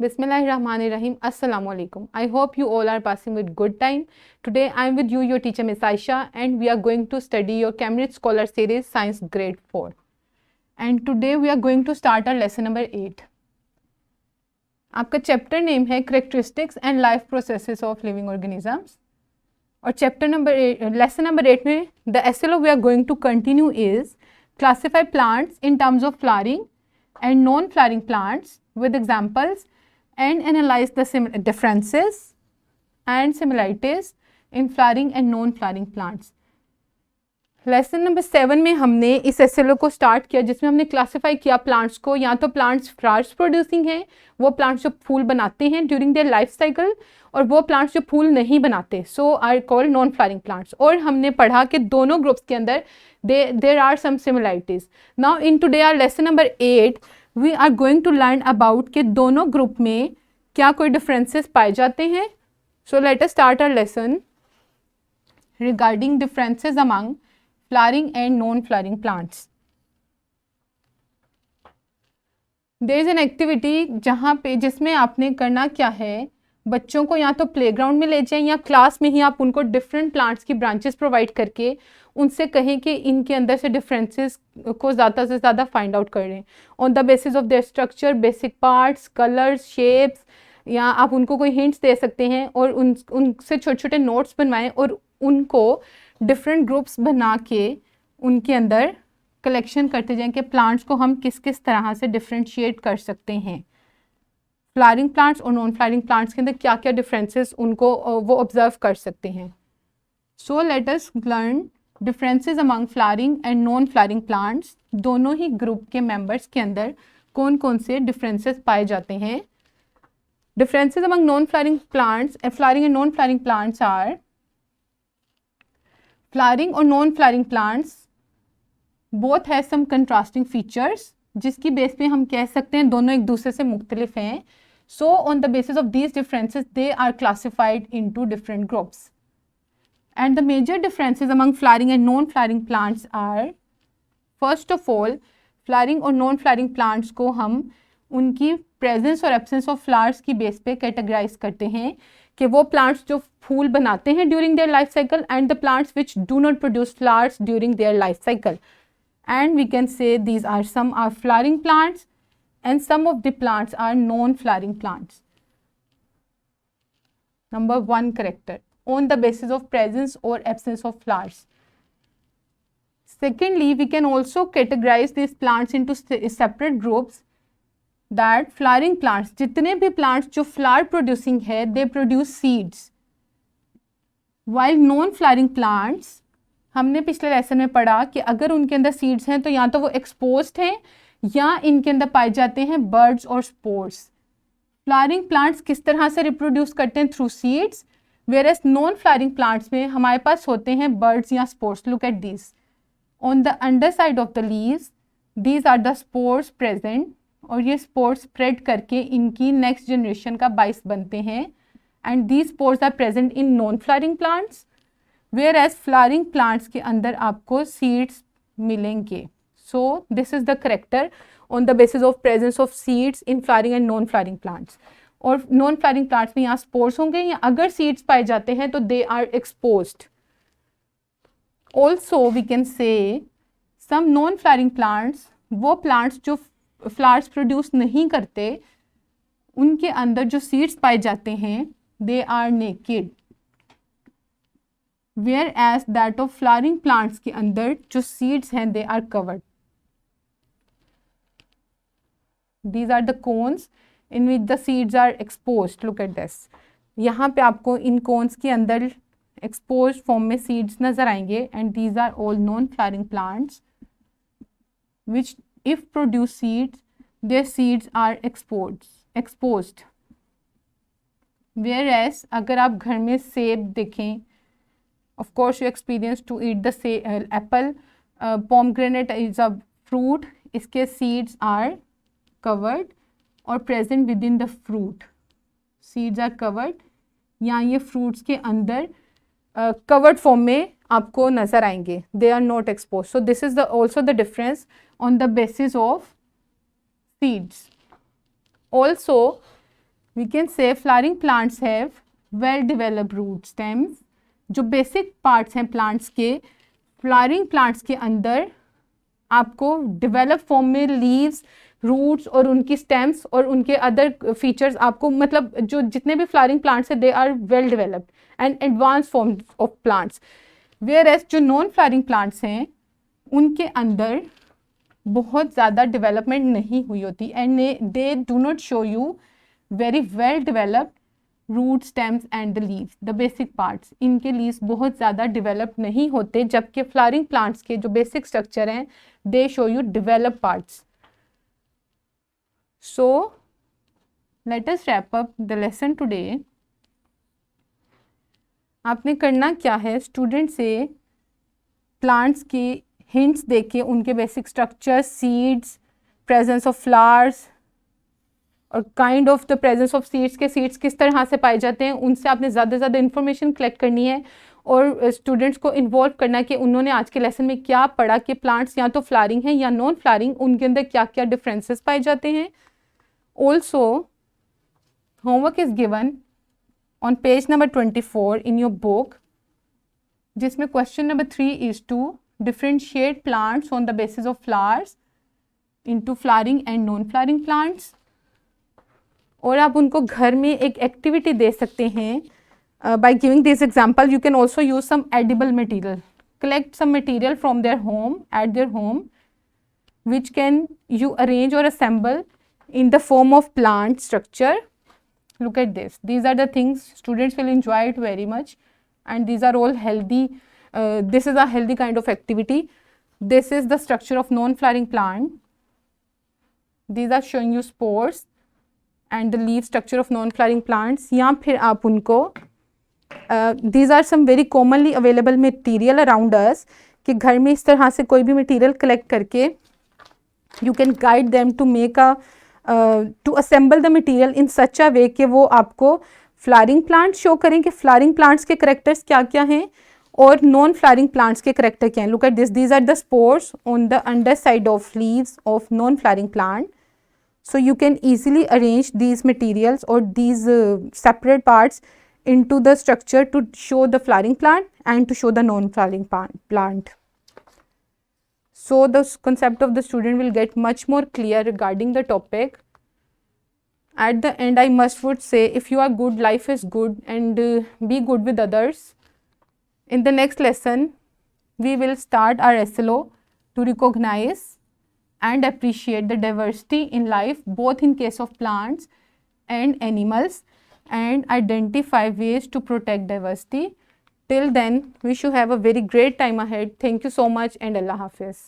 Bismillahirrahmanirrahim. Assalamu alaikum. I hope you all are passing with good time. Today I am with you, your teacher Miss Aisha, and we are going to study your Cambridge Scholar Series Science Grade 4. And today we are going to start our lesson number 8. आपका chapter name है Characteristics and Life Processes of Living Organisms. और chapter number lesson number 8 में the SLO we are going to continue is classify plants in terms of flowering and non-flowering plants with examples and analyze the differences and similarities in flowering and non-flowering plants. Lesson number 7 में हमने इस SLO को start किया जिसमें हमने classify किया plants को, या तो प्लांट्स फ्लावर्स प्रोड्यूसिंग हैं, वो प्लांट्स जो फूल बनाते हैं ड्यूरिंग देयर लाइफ साइकिल, और वो प्लांट्स जो फूल नहीं बनाते, so are called non flowering plants. और हमने पढ़ा कि दोनों ग्रुप्स के अंदर there are some similarities. Now in today our lesson number 8 we are going to learn about कि दोनों ग्रुप में क्या कोई डिफरेंसेस पाए जाते हैं. So let us start our lesson regarding differences among flowering and non-flowering plants. There is an activity जहाँ पे जिसमें आपने करना क्या है, बच्चों को या तो प्लेग्राउंड में ले जाएं या क्लास में ही आप उनको डिफरेंट प्लांट्स की ब्रांचेस प्रोवाइड करके उनसे कहें कि इनके अंदर से डिफरेंसेस को ज़्यादा से ज़्यादा फाइंड आउट करें on the basis of their structure, basic parts, colours, shapes, या आप उनको कोई हिंट्स दे सकते हैं और उनसे छोटे छोटे नोट्स बनवाएं और उनको डिफरेंट ग्रुप्स बना के उनके अंदर कलेक्शन करते जाएं कि प्लांट्स को हम किस किस तरह से डिफरेंशिएट कर सकते हैं. फ्लावरिंग प्लांट्स और नॉन फ्लावरिंग प्लांट्स के अंदर क्या क्या डिफरेंसेस उनको वो ऑब्जर्व कर सकते हैं. So let us learn differences among flowering and non flowering plants. दोनों ही ग्रुप के मेंबर्स के अंदर कौन कौन से डिफरेंसेस पाए जाते हैं. Differences among non flowering plants, flowering and non flowering plants are flowering or non-flowering plants both have some contrasting features जिसकी बेस पे हम कह सकते हैं दोनों एक दूसरे से मुख्तलिफ हैं. So on the basis of these differences they are classified into different groups. And the major differences among flowering and non-flowering plants are, first of all, flowering और non-flowering plants को हम उनकी presence और absence of flowers की base पे categorize करते हैं कि वो प्लांट्स जो फूल बनाते हैं during their life cycle and the plants which do not produce flowers during their life cycle. And we can say these are some are flowering plants and some of the plants are non flowering plants. Number 1 character on the basis of presence और absence of flowers. Secondly, we can also categorize these plants into separate groups. That flowering plants, जितने भी plants जो flower producing है, they produce seeds. While non-flowering plants, हमने पिछले lesson में पढ़ा कि अगर उनके अंदर seeds हैं तो या तो वो exposed हैं या इनके अंदर पाए जाते हैं birds और spores. Flowering plants किस तरह से reproduce करते हैं through seeds, whereas non-flowering plants में हमारे पास होते हैं birds या spores. Look at these. On the underside of the leaves, these are the spores present. और ये स्पोर्स स्प्रेड करके इनकी नेक्स्ट जनरेशन का बाइस बनते हैं. And these spores are present in non flowering plants, whereas flowering plants के अंदर आपको सीड्स मिलेंगे. So this is the character on the basis of presence of seeds in flowering and non flowering plants. और non flowering plants में यहाँ spores होंगे या अगर सीड्स पाए जाते हैं तो they are exposed. Also we can say some non flowering plants, वो प्लांट्स जो फ्लावर्स प्रोड्यूस नहीं करते, उनके अंदर जो सीड्स पाए जाते हैं they are naked, whereas that of flowering plants के अंदर जो सीड्स हैं they are covered. These are the cones in which the seeds are exposed. Look at this. यहाँ पे आपको इन कोन्स के अंदर एक्सपोज्ड फॉर्म में सीड्स नजर आएंगे. And these are all non flowering plants which if produce seeds, their seeds are exposed. Whereas अगर आप घर में सेब देखें, of course you experience to eat the apple, pomegranate is a fruit, इसके seeds are covered or present within the fruit. Seeds are covered, या ये fruits के अंदर covered form में आपको नजर आएंगे. They are not exposed. So this is also the difference on the basis of seeds. Also We can say flowering plants have well developed root stems. जो basic parts हैं plants के, flowering plants के अंदर आपको develop form में leaves, roots और उनकी stems और उनके अदर फीचर्स आपको, मतलब जो जितने भी फ्लावरिंग प्लांट्स हैं they are well developed and advance form of plants. Whereas जो नॉन फ्लावरिंग प्लांट्स हैं उनके अंदर बहुत ज़्यादा डेवलपमेंट नहीं हुई होती and they do not show you very well developed root, stems and the leaves, the basic parts. इनके लीव्स बहुत ज़्यादा डेवलप नहीं होते, जबकि फ्लावरिंग प्लांट्स के जो बेसिक स्ट्रक्चर हैं दे show you develop parts. So let us wrap up the lesson today. आपने करना क्या है, स्टूडेंट से प्लांट्स के हिंट्स देके उनके basic structure, seeds, presence of flowers और kind of the presence of seeds के सीड्स किस तरह से पाए जाते हैं, उनसे आपने ज़्यादा से ज़्यादा इन्फॉर्मेशन कलेक्ट करनी है और स्टूडेंट्स को इन्वॉल्व करना है कि उन्होंने आज के लेसन में क्या पढ़ा कि प्लांट्स या तो फ्लावरिंग है या नॉन फ्लावरिंग, उनके अंदर क्या क्या डिफरेंसेस पाए जाते हैं। Also homework is given on page number 24 in your book, जिसमें question number 3 is to differentiate plants on the basis of flowers into flowering and non flowering plants. और आप उनको घर में एक एक्टिविटी दे सकते हैं by giving this example. You can also use some edible material, collect some material from their home, at their home, which can you arrange or assemble in the form of plant structure. Look at this, these are the things students will enjoy it very much and these are all healthy. This is a healthy kind of activity. This is the structure of non-flowering plant. These are showing you spores and the leaf structure of non-flowering plants. या फिर आप उनको these are some very commonly available material around us, कि घर में इस तरह से कोई भी मटेरियल कलेक्ट करके you can guide them to make a to assemble the material in such a way कि वो आपको फ्लावरिंग प्लांट शो करें कि फ्लावरिंग प्लांट्स के करेक्टर्स क्या क्या हैं और नॉन फ्लावरिंग प्लांट्स के करेक्टर क्या हैं। Look at this, these are the spores on the underside of leaves of non flowering plant. So you can easily arrange these materials or these separate parts into the structure to show the flowering plant and to show the non-flowering plant. So the concept of the student will get much more clear regarding the topic. At the end, I would say, if you are good, life is good, and be good with others. In the next lesson, we will start our SLO to recognize and appreciate the diversity in life, both in case of plants and animals, and identify ways to protect diversity. Till then, wish you have a very great time ahead. Thank you so much and Allah Hafiz.